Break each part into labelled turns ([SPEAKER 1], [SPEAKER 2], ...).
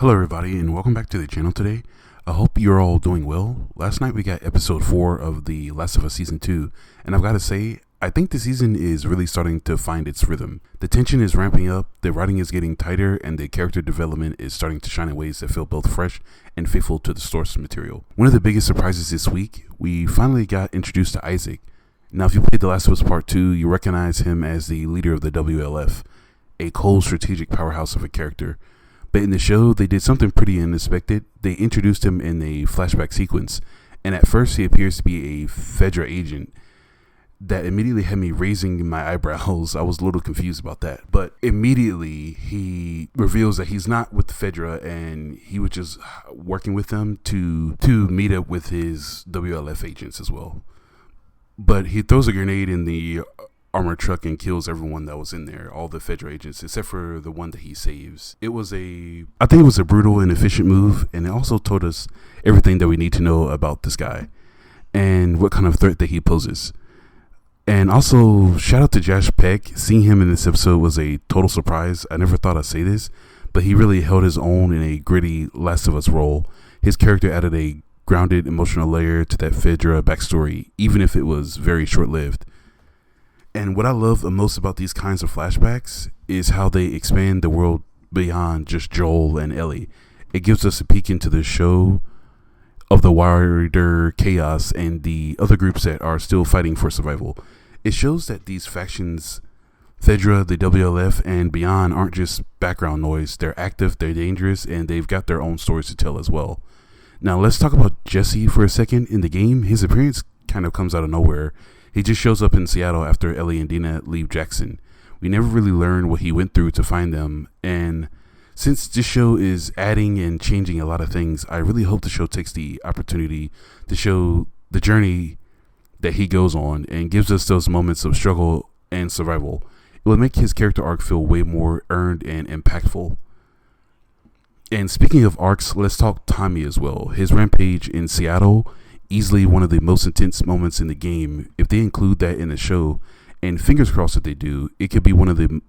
[SPEAKER 1] Hello everybody and welcome back to the channel today. I hope you're all doing well. Last night we got episode 4 of The Last of Us Season 2, and I've got to say, I think the season is really starting to find its rhythm. The tension is ramping up, the writing is getting tighter, and the character development is starting to shine in ways that feel both fresh and faithful to the source material. One of the biggest surprises this week, we finally got introduced to Isaac. Now if you played The Last of Us Part 2, you recognize him as the leader of the WLF, a cold strategic powerhouse of a character. But in the show, they did something pretty unexpected. They introduced him in a flashback sequence, and at first he appears to be a Fedra agent. That immediately had me raising my eyebrows. I was a little confused about that. But immediately he reveals that he's not with the Fedra, and he was just working with them to meet up with his WLF agents as well. But he throws a grenade in the armored truck and kills everyone that was in there, all the Fedra agents, except for the one that he saves. I think it was a brutal and efficient move, and it also told us everything that we need to know about this guy and what kind of threat that he poses. And also, shout out to Josh Peck. Seeing him in this episode was a total surprise. I never thought I'd say this, but he really held his own in a gritty Last of Us role. His character added a grounded emotional layer to that Fedra backstory, even if it was very short-lived. And what I love most about these kinds of flashbacks is how they expand the world beyond just Joel and Ellie. It gives us a peek into the show of the wider chaos and the other groups that are still fighting for survival. It shows that these factions, Fedra, the WLF, and beyond aren't just background noise. They're active, they're dangerous, and they've got their own stories to tell as well. Now let's talk about Jesse for a second. In the game, his appearance kind of comes out of nowhere. He just shows up in Seattle after Ellie and Dina leave Jackson. We never really learn what he went through to find them, and since this show is adding and changing a lot of things, I really hope the show takes the opportunity to show the journey that he goes on and gives us those moments of struggle and survival. It will make his character arc feel way more earned and impactful. And speaking of arcs, let's talk Tommy as well. His rampage in Seattle, easily one of the most intense moments in the game. If they include that in the show, and fingers crossed that they do, it could be one of the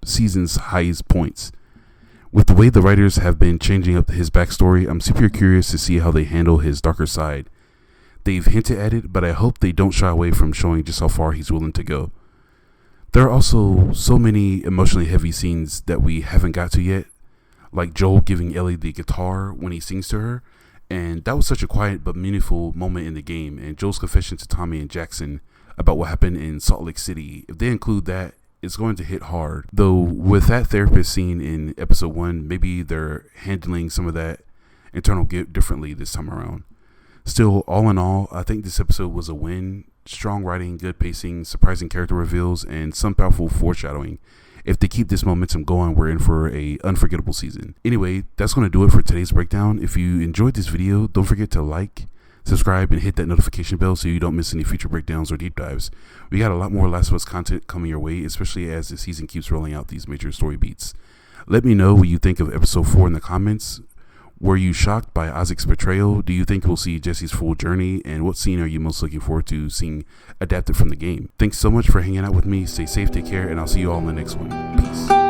[SPEAKER 1] season's highest points. With the way the writers have been changing up his backstory, I'm super curious to see how they handle his darker side. They've hinted at it, but I hope they don't shy away from showing just how far he's willing to go. There are also so many emotionally heavy scenes that we haven't got to yet, like Joel giving Ellie the guitar when he sings to her. And that was such a quiet but meaningful moment in the game. And Joel's confession to Tommy and Jackson about what happened in Salt Lake City. If they include that, it's going to hit hard. Though with that therapist scene in episode 1, maybe they're handling some of that internal guilt differently this time around. Still, all in all, I think this episode was a win. Strong writing, good pacing, surprising character reveals, and some powerful foreshadowing. If they keep this momentum going, we're in for a unforgettable season. Anyway, that's going to do it for today's breakdown. If you enjoyed this video, don't forget to like, subscribe, and hit that notification bell so you don't miss any future breakdowns or deep dives. We got a lot more Last of Us content coming your way, especially as the season keeps rolling out these major story beats. Let me know what you think of episode 4 in the comments. Were you shocked by Isaac's betrayal? Do you think we'll see Jesse's full journey? And what scene are you most looking forward to seeing adapted from the game? Thanks so much for hanging out with me. Stay safe, take care, and I'll see you all in the next one. Peace.